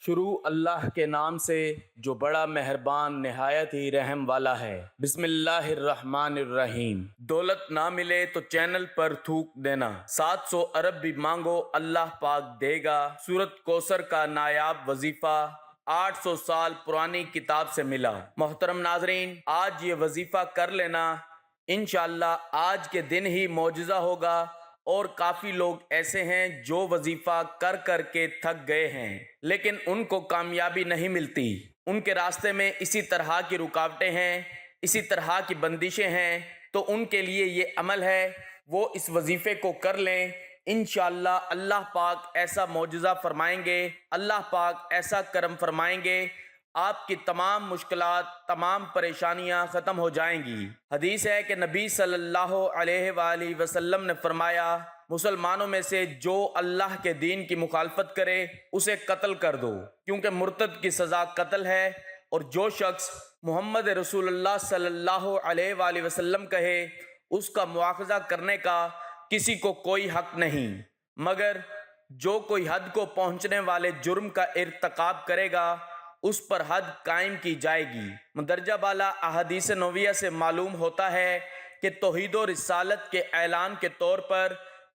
شروع اللہ کے نام سے جو بڑا مہربان نہایت ہی رحم والا ہے۔ بسم اللہ الرحمن الرحیم۔ دولت نہ ملے تو چینل پر تھوک دینا، 700 ارب بھی مانگو اللہ پاک دے گا۔ سورۃ کوثر کا نایاب وظیفہ 800 سال پرانی کتاب سے ملا۔ محترم ناظرین، آج یہ وظیفہ کر لینا، انشاءاللہ آج کے دن ہی معجزہ ہوگا۔ اور کافی لوگ ایسے ہیں جو وظیفہ کر کر کے تھک گئے ہیں لیکن ان کو کامیابی نہیں ملتی۔ ان کے راستے میں اسی طرح کی رکاوٹیں ہیں، اسی طرح کی بندشیں ہیں، تو ان کے لیے یہ عمل ہے، وہ اس وظیفے کو کر لیں۔ انشاءاللہ اللہ پاک ایسا معجزہ فرمائیں گے، اللہ پاک ایسا کرم فرمائیں گے، آپ کی تمام مشکلات، تمام پریشانیاں ختم ہو جائیں گی۔ حدیث ہے کہ نبی صلی اللہ علیہ وآلہ وسلم نے فرمایا، مسلمانوں میں سے جو اللہ کے دین کی مخالفت کرے اسے قتل کر دو، کیونکہ مرتد کی سزا قتل ہے، اور جو شخص محمد رسول اللہ صلی اللہ علیہ وآلہ وسلم کہے اس کا مواخذہ کرنے کا کسی کو کوئی حق نہیں، مگر جو کوئی حد کو پہنچنے والے جرم کا ارتکاب کرے گا اس پر حد قائم کی جائے گی۔ مندرجہ بالا احادیث نبویہ سے معلوم ہوتا ہے کہ توحید و رسالت کے اعلان کے طور پر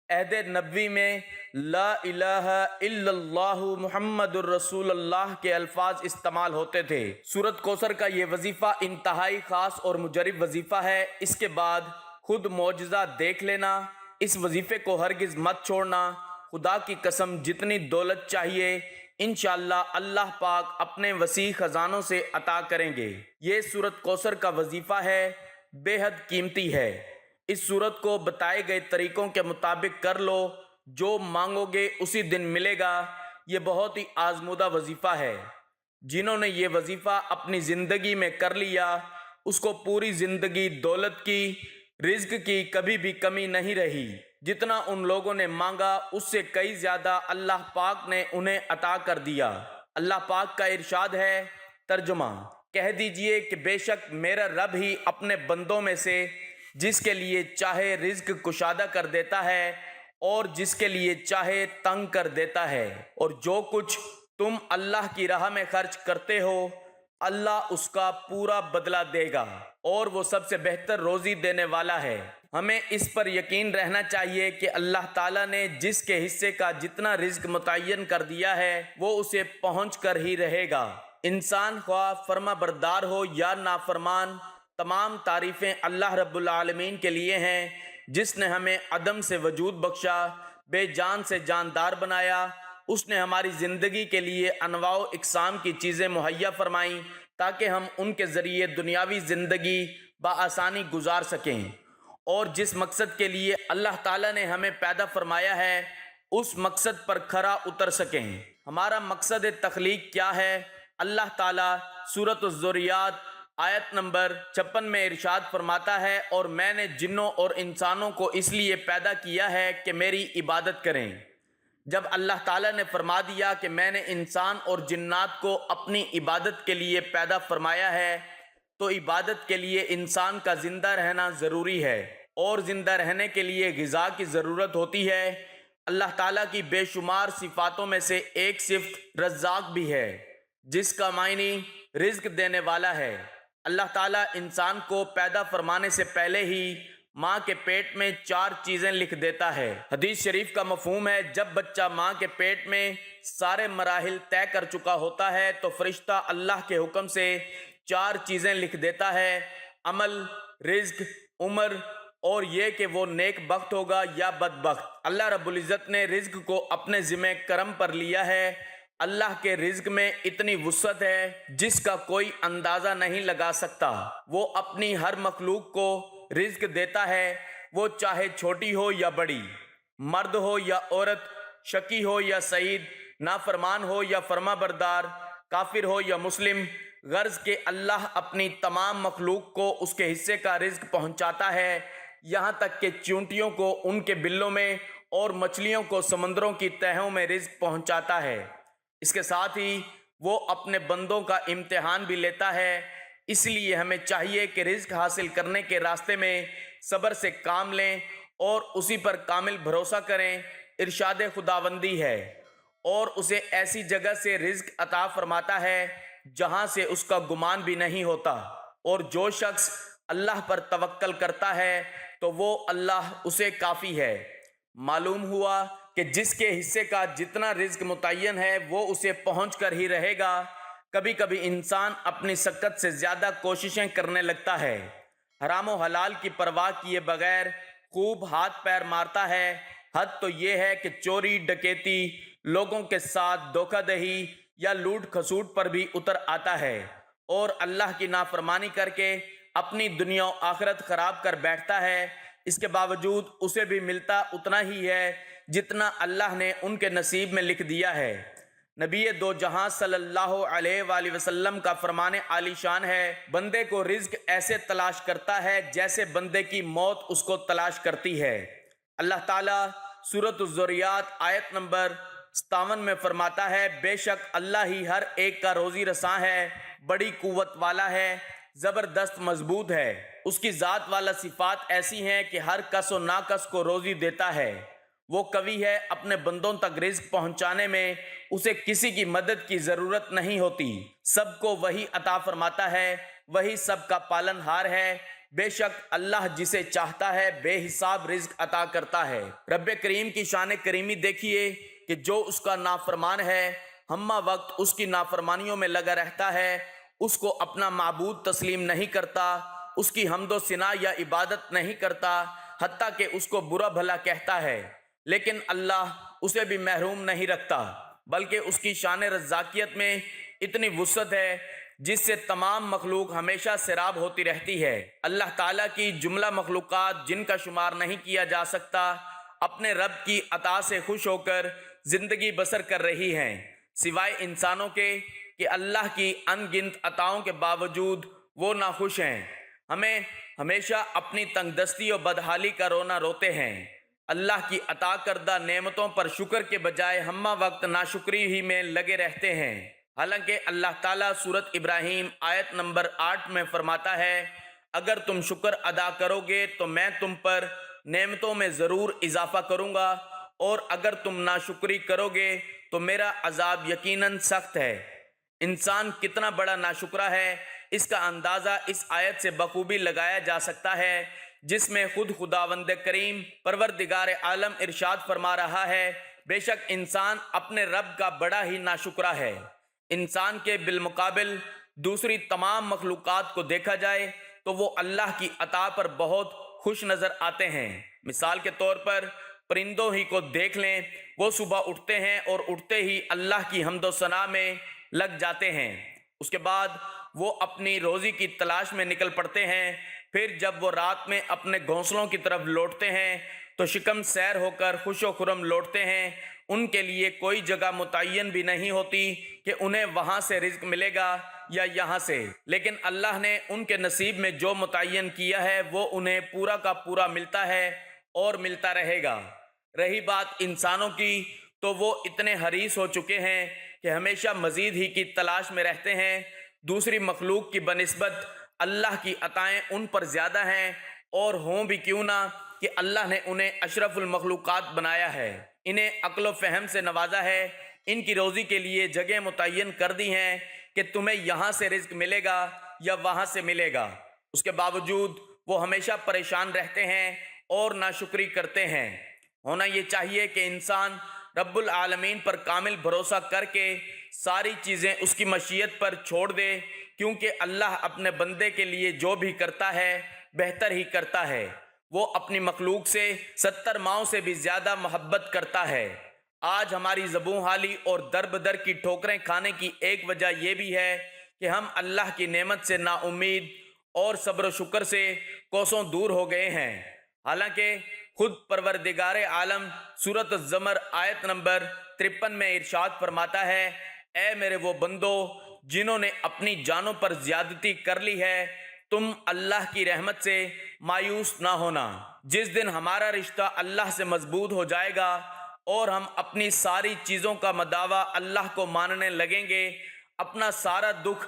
عہد نبوی میں لا الہ الا اللہ محمد الرسول اللہ کے الفاظ استعمال ہوتے تھے۔ سورۃ کوثر کا یہ وظیفہ انتہائی خاص اور مجرب وظیفہ ہے۔ اس کے بعد خود معجزہ دیکھ لینا، اس وظیفے کو ہرگز مت چھوڑنا۔ خدا کی قسم جتنی دولت چاہیے انشاءاللہ اللہ پاک اپنے وسیع خزانوں سے عطا کریں گے۔ یہ سورۃ کوثر کا وظیفہ ہے، بے حد قیمتی ہے۔ اس سورت کو بتائے گئے طریقوں کے مطابق کر لو، جو مانگو گے اسی دن ملے گا۔ یہ بہت ہی آزمودہ وظیفہ ہے۔ جنہوں نے یہ وظیفہ اپنی زندگی میں کر لیا اس کو پوری زندگی دولت کی، رزق کی کبھی بھی کمی نہیں رہی۔ جتنا ان لوگوں نے مانگا اس سے کئی زیادہ اللہ پاک نے انہیں عطا کر دیا۔ اللہ پاک کا ارشاد ہے، ترجمہ: کہہ دیجئے کہ بے شک میرا رب ہی اپنے بندوں میں سے جس کے لیے چاہے رزق کشادہ کر دیتا ہے اور جس کے لیے چاہے تنگ کر دیتا ہے، اور جو کچھ تم اللہ کی راہ میں خرچ کرتے ہو اللہ اس کا پورا بدلہ دے گا، اور وہ سب سے بہتر روزی دینے والا ہے۔ ہمیں اس پر یقین رہنا چاہیے کہ اللہ تعالیٰ نے جس کے حصے کا جتنا رزق متعین کر دیا ہے وہ اسے پہنچ کر ہی رہے گا۔ انسان خواہ فرما بردار ہو یا نافرمان، تمام تعریفیں اللہ رب العالمین کے لیے ہیں، جس نے ہمیں عدم سے وجود بخشا، بے جان سے جاندار بنایا۔ اس نے ہماری زندگی کے لیے انواع و اقسام کی چیزیں مہیا فرمائیں تاکہ ہم ان کے ذریعے دنیاوی زندگی بآسانی گزار سکیں، اور جس مقصد کے لیے اللہ تعالیٰ نے ہمیں پیدا فرمایا ہے اس مقصد پر کھرا اتر سکیں۔ ہمارا مقصد تخلیق کیا ہے؟ اللہ تعالیٰ سورۃ الذریات آیت نمبر 56 میں ارشاد فرماتا ہے، اور میں نے جنوں اور انسانوں کو اس لیے پیدا کیا ہے کہ میری عبادت کریں۔ جب اللہ تعالیٰ نے فرما دیا کہ میں نے انسان اور جنات کو اپنی عبادت کے لیے پیدا فرمایا ہے، تو عبادت کے لیے انسان کا زندہ رہنا ضروری ہے، اور زندہ رہنے کے لیے غذا کی ضرورت ہوتی ہے۔ اللہ تعالیٰ کی بے شمار صفاتوں میں سے ایک صفت رزاق بھی ہے، جس کا معنی رزق دینے والا ہے۔ اللہ تعالیٰ انسان کو پیدا فرمانے سے پہلے ہی ماں کے پیٹ میں 4 چیزیں لکھ دیتا ہے۔ حدیث شریف کا مفہوم ہے، جب بچہ ماں کے پیٹ میں سارے مراحل طے کر چکا ہوتا ہے تو فرشتہ اللہ کے حکم سے 4 چیزیں لکھ دیتا ہے: عمل، رزق، عمر، اور یہ کہ وہ نیک بخت ہوگا یا بدبخت۔ اللہ رب العزت نے رزق کو اپنے ذمہ کرم پر لیا ہے۔ اللہ کے رزق میں اتنی وسعت ہے جس کا کوئی اندازہ نہیں لگا سکتا۔ وہ اپنی ہر مخلوق کو رزق دیتا ہے، وہ چاہے چھوٹی ہو یا بڑی، مرد ہو یا عورت، شقی ہو یا سعید، نافرمان ہو یا فرما بردار، کافر ہو یا مسلم۔ غرض کہ اللہ اپنی تمام مخلوق کو اس کے حصے کا رزق پہنچاتا ہے، یہاں تک کہ چیونٹیوں کو ان کے بلوں میں اور مچھلیوں کو سمندروں کی تہوں میں رزق پہنچاتا ہے۔ اس کے ساتھ ہی وہ اپنے بندوں کا امتحان بھی لیتا ہے، اس لیے ہمیں چاہیے کہ رزق حاصل کرنے کے راستے میں صبر سے کام لیں اور اسی پر کامل بھروسہ کریں۔ ارشاد خداوندی ہے، اور اسے ایسی جگہ سے رزق عطا فرماتا ہے جہاں سے اس کا گمان بھی نہیں ہوتا، اور جو شخص اللہ پر توکل کرتا ہے تو وہ اللہ اسے کافی ہے۔ معلوم ہوا کہ جس کے حصے کا جتنا رزق متعین ہے وہ اسے پہنچ کر ہی رہے گا۔ کبھی کبھی انسان اپنی سکت سے زیادہ کوششیں کرنے لگتا ہے، حرام و حلال کی پرواہ کیے بغیر خوب ہاتھ پیر مارتا ہے۔ حد تو یہ ہے کہ چوری ڈکیتی، لوگوں کے ساتھ دھوکہ دہی یا لوٹ کھسوٹ پر بھی اتر آتا ہے، اور اللہ کی نافرمانی کر کے اپنی دنیا و آخرت خراب کر بیٹھتا ہے۔ اس کے باوجود اسے بھی ملتا اتنا ہی ہے جتنا اللہ نے ان کے نصیب میں لکھ دیا ہے۔ نبی دو جہاں صلی اللہ علیہ وآلہ وسلم کا فرمان عالی شان ہے، بندے کو رزق ایسے تلاش کرتا ہے جیسے بندے کی موت اس کو تلاش کرتی ہے۔ اللہ تعالیٰ سورۃ الذریات آیت نمبر 57 میں فرماتا ہے، بے شک اللہ ہی ہر ایک کا روزی رساں ہے، بڑی قوت والا ہے، زبردست مضبوط ہے۔ اس کی ذات والا صفات ایسی ہیں کہ ہر کس و ناکس کو روزی دیتا ہے۔ وہ قوی ہے، اپنے بندوں تک رزق پہنچانے میں اسے کسی کی مدد کی ضرورت نہیں ہوتی۔ سب کو وہی عطا فرماتا ہے، وہی سب کا پالن ہار ہے۔ بے شک اللہ جسے چاہتا ہے بے حساب رزق عطا کرتا ہے۔ رب کریم کی شان کریمی دیکھیے کہ جو اس کا نافرمان ہے ہمہ وقت اس کی نافرمانیوں میں لگا رہتا ہے، اس کو اپنا معبود تسلیم نہیں کرتا، اس کی حمد و ثنا یا عبادت نہیں کرتا، حتیٰ کہ اس کو برا بھلا کہتا ہے، لیکن اللہ اسے بھی محروم نہیں رکھتا، بلکہ اس کی شان رزاقیت میں اتنی وسعت ہے جس سے تمام مخلوق ہمیشہ سیراب ہوتی رہتی ہے۔ اللہ تعالیٰ کی جملہ مخلوقات جن کا شمار نہیں کیا جا سکتا اپنے رب کی عطا سے خوش ہو کر زندگی بسر کر رہی ہیں، سوائے انسانوں کے کہ اللہ کی ان گنت عطاؤں کے باوجود وہ ناخوش ہیں، ہمیں ہمیشہ اپنی تنگ دستی و بدحالی کا رونا روتے ہیں۔ اللہ کی عطا کردہ نعمتوں پر شکر کے بجائے ہمہ وقت ناشکری ہی میں لگے رہتے ہیں، حالانکہ اللہ تعالیٰ سورۃ ابراہیم آیت نمبر 8 میں فرماتا ہے، اگر تم شکر ادا کرو گے تو میں تم پر نعمتوں میں ضرور اضافہ کروں گا، اور اگر تم ناشکری کرو گے تو میرا عذاب یقیناً سخت ہے۔ انسان کتنا بڑا ناشکرا ہے اس کا اندازہ اس آیت سے بخوبی لگایا جا سکتا ہے، جس میں خود خداوند کریم پروردگار عالم ارشاد فرما رہا ہے، بے شک انسان اپنے رب کا بڑا ہی ناشکرا ہے۔ انسان کے بالمقابل دوسری تمام مخلوقات کو دیکھا جائے تو وہ اللہ کی عطا پر بہت خوش نظر آتے ہیں۔ مثال کے طور پر پرندوں ہی کو دیکھ لیں، وہ صبح اٹھتے ہیں اور اٹھتے ہی اللہ کی حمد و ثنا میں لگ جاتے ہیں، اس کے بعد وہ اپنی روزی کی تلاش میں نکل پڑتے ہیں، پھر جب وہ رات میں اپنے گھونسلوں کی طرف لوٹتے ہیں تو شکم سیر ہو کر خوش و خرم لوٹتے ہیں۔ ان کے لیے کوئی جگہ متعین بھی نہیں ہوتی کہ انہیں وہاں سے رزق ملے گا یا یہاں سے، لیکن اللہ نے ان کے نصیب میں جو متعین کیا ہے وہ انہیں پورا کا پورا ملتا ہے اور ملتا رہے گا۔ رہی بات انسانوں کی تو وہ اتنے حریص ہو چکے ہیں کہ ہمیشہ مزید ہی کی تلاش میں رہتے ہیں۔ دوسری مخلوق کی بنسبت اللہ کی عطائیں ان پر زیادہ ہیں، اور ہوں بھی کیوں نہ کہ اللہ نے انہیں اشرف المخلوقات بنایا ہے، انہیں عقل و فہم سے نوازا ہے، ان کی روزی کے لیے جگہ متعین کر دی ہیں کہ تمہیں یہاں سے رزق ملے گا یا وہاں سے ملے گا، اس کے باوجود وہ ہمیشہ پریشان رہتے ہیں اور ناشکری کرتے ہیں۔ ہونا یہ چاہیے کہ انسان رب العالمین پر کامل بھروسہ کر کے ساری چیزیں اس کی مشیت پر چھوڑ دے، کیونکہ اللہ اپنے بندے کے لیے جو بھی کرتا ہے بہتر ہی کرتا ہے۔ وہ اپنی مخلوق سے 70 ماؤں سے بھی زیادہ محبت کرتا ہے۔ آج ہماری زبوں حالی اور در بدر کی ٹھوکریں کھانے کی ایک وجہ یہ بھی ہے کہ ہم اللہ کی نعمت سے نا امید اور صبر و شکر سے کوسوں دور ہو گئے ہیں، حالانکہ خود پروردگار عالم سورۃ الزمر آیت نمبر 53 میں ارشاد فرماتا ہے، اے میرے وہ بندو جنہوں نے اپنی جانوں پر زیادتی کر لی ہے، تم اللہ کی رحمت سے مایوس نہ ہونا۔ جس دن ہمارا رشتہ اللہ سے مضبوط ہو جائے گا اور ہم اپنی ساری چیزوں کا مداوا اللہ کو ماننے لگیں گے، اپنا سارا دکھ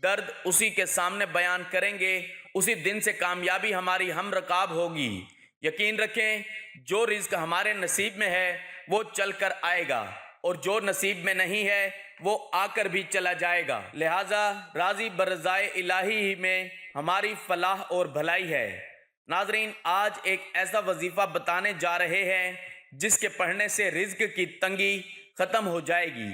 درد اسی کے سامنے بیان کریں گے، اسی دن سے کامیابی ہماری ہم رکاب ہوگی۔ یقین رکھیں جو رزق ہمارے نصیب میں ہے وہ چل کر آئے گا، اور جو نصیب میں نہیں ہے وہ آ کر بھی چلا جائے گا، لہٰذا راضی برضائے الہی ہی میں ہماری فلاح اور بھلائی ہے۔ ناظرین، آج ایک ایسا وظیفہ بتانے جا رہے ہیں جس کے پڑھنے سے رزق کی تنگی ختم ہو جائے گی،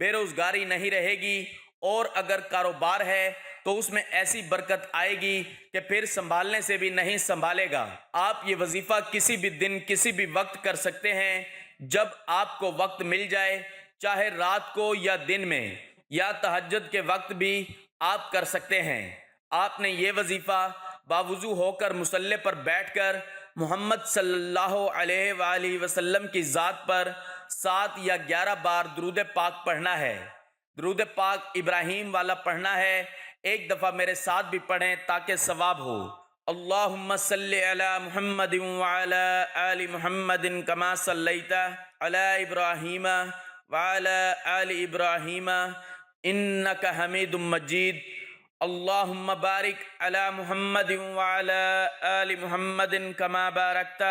بے روزگاری نہیں رہے گی، اور اگر کاروبار ہے تو اس میں ایسی برکت آئے گی کہ پھر سنبھالنے سے بھی نہیں سنبھالے گا۔ آپ یہ وظیفہ کسی بھی دن کسی بھی وقت کر سکتے ہیں، جب آپ کو وقت مل جائے، چاہے رات کو یا دن میں یا تہجد کے وقت بھی آپ کر سکتے ہیں۔ آپ نے یہ وظیفہ باوضو ہو کر مصلی پر بیٹھ کر محمد صلی اللہ علیہ وآلہ وسلم کی ذات پر 7 یا 11 بار درود پاک پڑھنا ہے۔ درود پاک ابراہیم والا پڑھنا ہے۔ ایک دفعہ میرے ساتھ بھی پڑھیں تاکہ ثواب ہو۔ اللہم صلی علی محمد وعلی آل محمد کما صلیت علی ابراہیم وعلی آل ابراہیم انک حمید مجید۔ اللہم بارک علی محمد وعلی آل محمد کما بارکت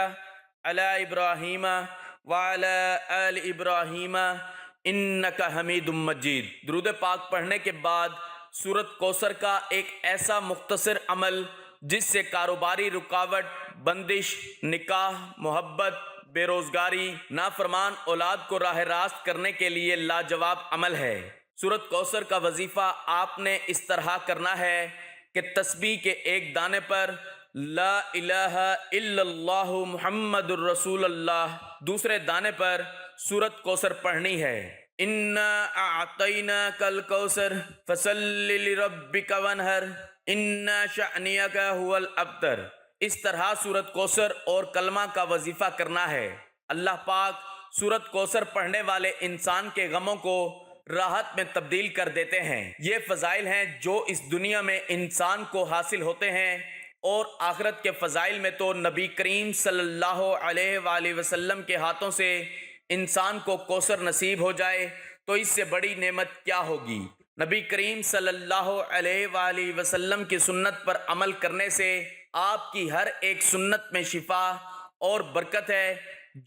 علی ابراہیم وعلی آل ابراہیم انک حمید مجید۔ درود پاک پڑھنے کے بعد سورۃ کوثر کا ایک ایسا مختصر عمل جس سے کاروباری رکاوٹ، بندش، نکاح، محبت، بے روزگاری، نافرمان اولاد کو راہ راست کرنے کے لیے لاجواب عمل ہے۔ سورۃ کوثر کا وظیفہ آپ نے اس طرح کرنا ہے کہ تسبیح کے ایک دانے پر لا الہ الا اللہ محمد الرسول اللہ، دوسرے دانے پر سورۃ کوثر پڑھنی ہے۔ انا اعطیناک الکوثر فصلی لربک وانحر ان شأنک ھو الابتر۔ اس طرح سورۃ کوثر اور کلمہ کا وظیفہ کرنا ہے۔ اللہ پاک سورۃ کوثر پڑھنے والے انسان کے غموں کو راحت میں تبدیل کر دیتے ہیں۔ یہ فضائل ہیں جو اس دنیا میں انسان کو حاصل ہوتے ہیں، اور آخرت کے فضائل میں تو نبی کریم صلی اللہ علیہ وآلہ وسلم کے ہاتھوں سے انسان کو کوثر نصیب ہو جائے تو اس سے بڑی نعمت کیا ہوگی۔ نبی کریم صلی اللہ علیہ وآلہ وسلم کی سنت پر عمل کرنے سے آپ کی ہر ایک سنت میں شفا اور برکت ہے۔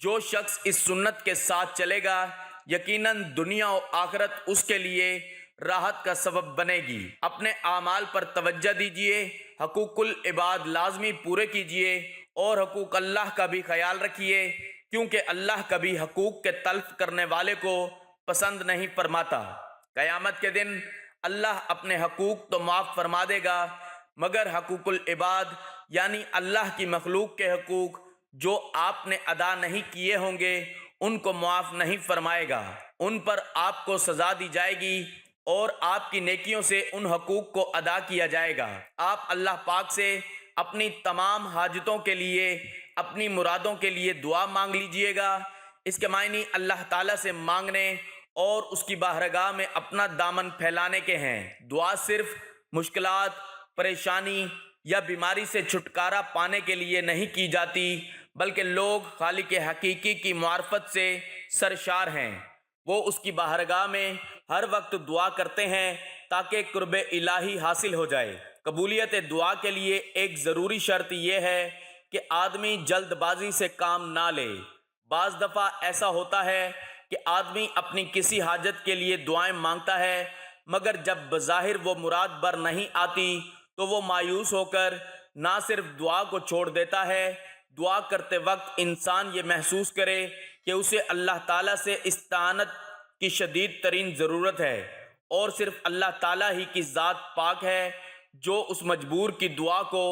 جو شخص اس سنت کے ساتھ چلے گا یقیناً دنیا و آخرت اس کے لیے راحت کا سبب بنے گی۔ اپنے اعمال پر توجہ دیجیے، حقوق العباد لازمی پورے کیجیے، اور حقوق اللہ کا بھی خیال رکھیے، کیونکہ اللہ کبھی حقوق کے تلف کرنے والے کو پسند نہیں فرماتا۔ قیامت کے دن اللہ اپنے حقوق تو معاف فرما دے گا، مگر حقوق العباد یعنی اللہ کی مخلوق کے حقوق جو آپ نے ادا نہیں کیے ہوں گے ان کو معاف نہیں فرمائے گا۔ ان پر آپ کو سزا دی جائے گی اور آپ کی نیکیوں سے ان حقوق کو ادا کیا جائے گا۔ آپ اللہ پاک سے اپنی تمام حاجتوں کے لیے، اپنی مرادوں کے لیے دعا مانگ لیجئے گا۔ اس کے معنی اللہ تعالیٰ سے مانگنے اور اس کی بارگاہ میں اپنا دامن پھیلانے کے ہیں۔ دعا صرف مشکلات، پریشانی یا بیماری سے چھٹکارا پانے کے لیے نہیں کی جاتی، بلکہ لوگ خالق حقیقی کی معرفت سے سرشار ہیں۔ وہ اس کی بارگاہ میں ہر وقت دعا کرتے ہیں تاکہ قرب الہی حاصل ہو جائے۔ قبولیت دعا کے لیے ایک ضروری شرط یہ ہے کہ آدمی جلد بازی سے کام نہ لے۔ بعض دفعہ ایسا ہوتا ہے کہ آدمی اپنی کسی حاجت کے لیے دعائیں مانگتا ہے، مگر جب بظاہر وہ مراد بر نہیں آتی تو وہ مایوس ہو کر نہ صرف دعا کو چھوڑ دیتا ہے، دعا کرتے وقت انسان یہ محسوس کرے کہ اسے اللہ تعالیٰ سے استعانت کی شدید ترین ضرورت ہے، اور صرف اللہ تعالیٰ ہی کی ذات پاک ہے جو اس مجبور کی دعا کو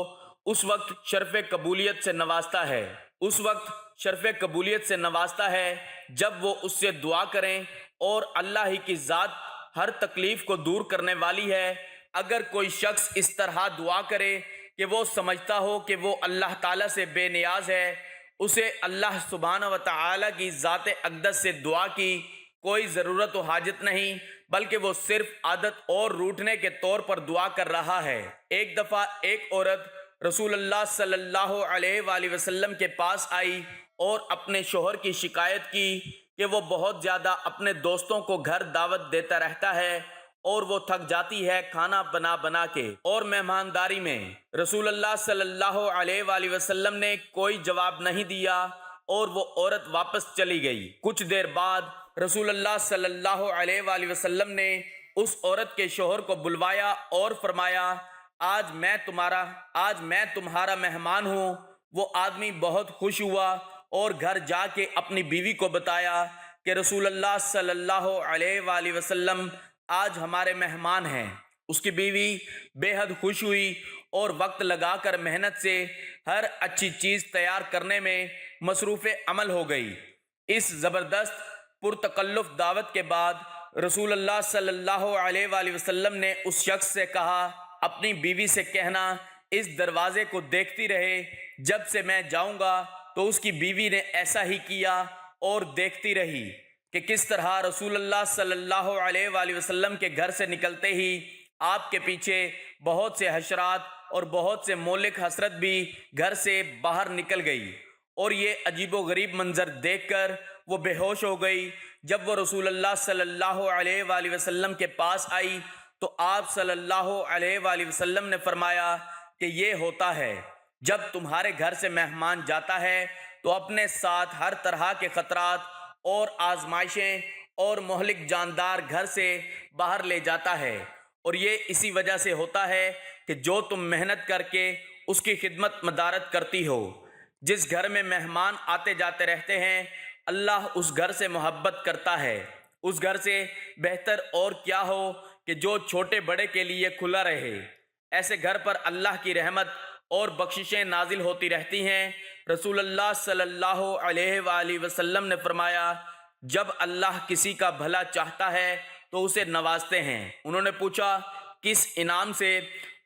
اس وقت شرف قبولیت سے نوازتا ہے۔ اس وقت شرف قبولیت سے نوازتا ہے جب وہ اس سے دعا کریں، اور اللہ ہی کی ذات ہر تکلیف کو دور کرنے والی ہے۔ اگر کوئی شخص اس طرح دعا کرے کہ وہ سمجھتا ہو کہ وہ اللہ تعالیٰ سے بے نیاز ہے، اسے اللہ سبحانہ و تعالیٰ کی ذات اقدس سے دعا کی کوئی ضرورت و حاجت نہیں، بلکہ وہ صرف عادت اور روٹھنے کے طور پر دعا کر رہا ہے۔ ایک دفعہ ایک عورت رسول اللہ صلی اللہ علیہ وآلہ وسلم کے پاس آئی اور اپنے شوہر کی شکایت کی کہ وہ بہت زیادہ اپنے دوستوں کو گھر دعوت دیتا رہتا ہے اور وہ تھک جاتی ہے کھانا بنا بنا کے اور مہمانداری میں۔ رسول اللہ صلی اللہ علیہ وآلہ وسلم نے کوئی جواب نہیں دیا اور وہ عورت واپس چلی گئی۔ کچھ دیر بعد رسول اللہ صلی اللہ علیہ وآلہ وسلم نے اس عورت کے شوہر کو بلوایا اور فرمایا آج میں تمہارا مہمان ہوں۔ وہ آدمی بہت خوش ہوا اور گھر جا کے اپنی بیوی کو بتایا کہ رسول اللہ صلی اللہ علیہ وآلہ وسلم آج ہمارے مہمان ہیں۔ اس کی بیوی بے حد خوش ہوئی اور وقت لگا کر محنت سے ہر اچھی چیز تیار کرنے میں مصروف عمل ہو گئی۔ اس زبردست پرتکلف دعوت کے بعد رسول اللہ صلی اللہ علیہ وآلہ وسلم نے اس شخص سے کہا اپنی بیوی سے کہنا اس دروازے کو دیکھتی رہے، جب سے میں جاؤں گا تو اس کی بیوی نے ایسا ہی کیا اور دیکھتی رہی کہ کس طرح رسول اللہ صلی اللہ علیہ وآلہ وسلم کے گھر سے نکلتے ہی آپ کے پیچھے بہت سے حشرات اور بہت سے مولک حسرت بھی گھر سے باہر نکل گئی، اور یہ عجیب و غریب منظر دیکھ کر وہ بے ہوش ہو گئی۔ جب وہ رسول اللہ صلی اللہ علیہ وآلہ وسلم کے پاس آئی تو آپ صلی اللہ علیہ وآلہ وسلم نے فرمایا کہ یہ ہوتا ہے جب تمہارے گھر سے مہمان جاتا ہے تو اپنے ساتھ ہر طرح کے خطرات اور آزمائشیں اور مہلک جاندار گھر سے باہر لے جاتا ہے، اور یہ اسی وجہ سے ہوتا ہے کہ جو تم محنت کر کے اس کی خدمت مدارت کرتی ہو۔ جس گھر میں مہمان آتے جاتے رہتے ہیں اللہ اس گھر سے محبت کرتا ہے۔ اس گھر سے بہتر اور کیا ہو کہ جو چھوٹے بڑے کے لیے کھلا رہے۔ ایسے گھر پر اللہ کی رحمت اور بخششیں نازل ہوتی رہتی ہیں۔ رسول اللہ صلی اللہ علیہ وآلہ وسلم نے فرمایا جب اللہ کسی کا بھلا چاہتا ہے تو اسے نوازتے ہیں۔ انہوں نے پوچھا کس انعام سے؟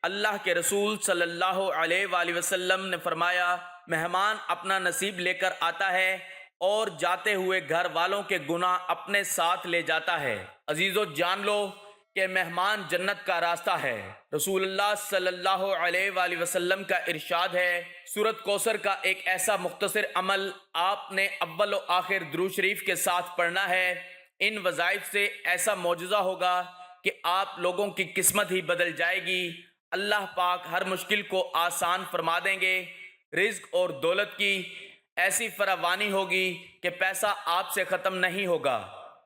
اللہ کے رسول صلی اللہ علیہ وآلہ وسلم نے فرمایا مہمان اپنا نصیب لے کر آتا ہے اور جاتے ہوئے گھر والوں کے گناہ اپنے ساتھ لے جاتا ہے۔ عزیزو جان لو کہ مہمان جنت کا راستہ ہے۔ رسول اللہ صلی اللہ علیہ وآلہ وسلم کا ارشاد ہے سورۃ کوثر کا ایک ایسا مختصر عمل آپ نے اول و آخر درود شریف کے ساتھ پڑھنا ہے، ان وظائف سے ایسا معجزہ ہوگا کہ آپ لوگوں کی قسمت ہی بدل جائے گی۔ اللہ پاک ہر مشکل کو آسان فرما دیں گے، رزق اور دولت کی ایسی فراوانی ہوگی کہ پیسہ آپ سے ختم نہیں ہوگا۔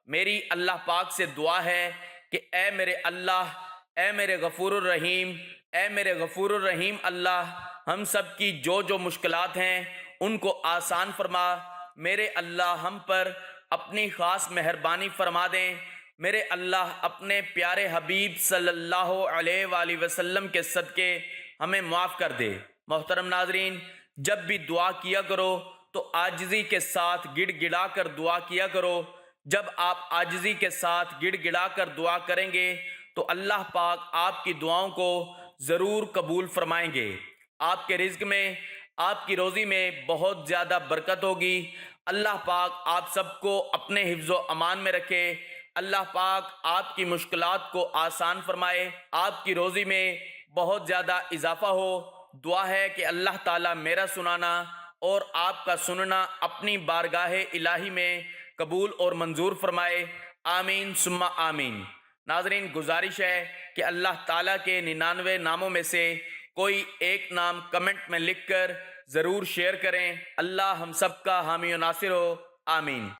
میری اللہ پاک سے دعا ہے کہ اے میرے اللہ، اے میرے غفور الرحیم، اے میرے غفور الرحیم اللہ، ہم سب کی جو مشکلات ہیں ان کو آسان فرما۔ میرے اللہ ہم پر اپنی خاص مہربانی فرما دیں۔ میرے اللہ اپنے پیارے حبیب صلی اللہ علیہ وآلہ وسلم کے صدقے ہمیں معاف کر دے۔ محترم ناظرین، جب بھی دعا کیا کرو تو عاجزی کے ساتھ گڑ گڑا کر دعا کیا کرو۔ جب آپ عاجزی کے ساتھ گڑ گڑا کر دعا کریں گے تو اللہ پاک آپ کی دعاؤں کو ضرور قبول فرمائیں گے۔ آپ کے رزق میں، آپ کی روزی میں بہت زیادہ برکت ہوگی۔ اللہ پاک آپ سب کو اپنے حفظ و امان میں رکھے۔ اللہ پاک آپ کی مشکلات کو آسان فرمائے، آپ کی روزی میں بہت زیادہ اضافہ ہو۔ دعا ہے کہ اللہ تعالیٰ میرا سنانا اور آپ کا سننا اپنی بارگاہ الہی میں قبول اور منظور فرمائے، آمین ثم آمین۔ ناظرین، گزارش ہے کہ اللہ تعالیٰ کے 99 ناموں میں سے کوئی ایک نام کمنٹ میں لکھ کر ضرور شیئر کریں۔ اللہ ہم سب کا حامی و ناصر ہو، آمین۔